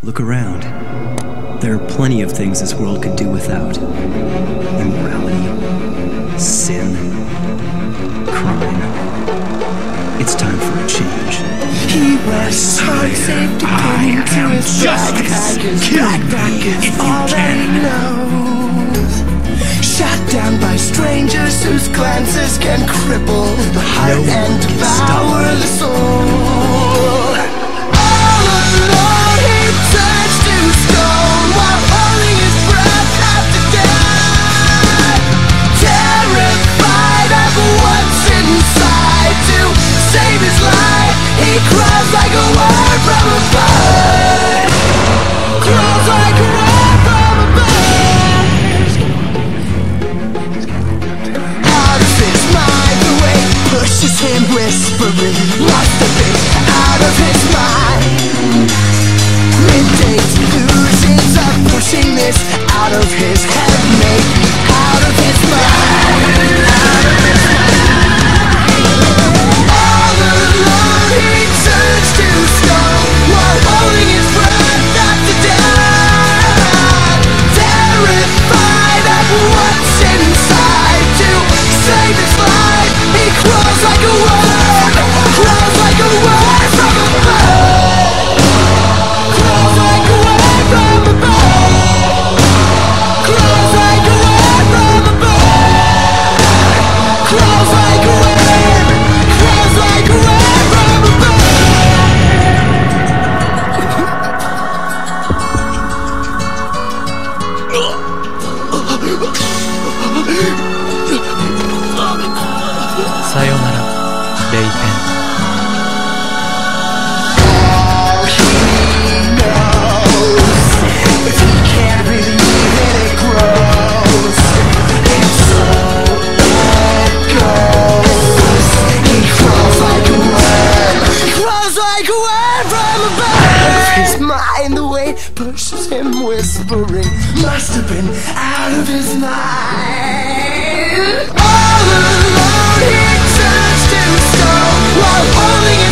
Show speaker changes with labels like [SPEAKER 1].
[SPEAKER 1] Look around. There are plenty of things this world could do without. Immorality, sin, crime. It's time for a change.
[SPEAKER 2] He wears his heart safety pin into his backpack. His backpack is all that he knows. Shot down by strangers whose glances can cripple the heart and devour the soul. All alone he turns to stone while holding his breath after death. Terrified of what's inside, to save his life he crawls like a word from a bird. Crawls like a word from a bird. Out of his mind, the weight pushes him whispering. Must have been out of his mind. Midday delusions are pushing this out of his head, maybe out of his mind. Out of his mind. All alone he turns to stone while holding his breath after death. Terrified of what's inside, to save his life he crawls like a word. Crawls like a word from a bird. Crawls like a word from a bird. Crawls like a word from a bird. Crawls like a word. Crawls like a word from a bird.
[SPEAKER 3] Sayonara, Ray Pen.
[SPEAKER 2] All he knows, if he can't believe it, it grows. And so it goes. He crawls like a word. Crawls like a word from a bird. Out of his mind, the weight pushes him whispering. Must have been out of his mind. All alone he turns to stone while holding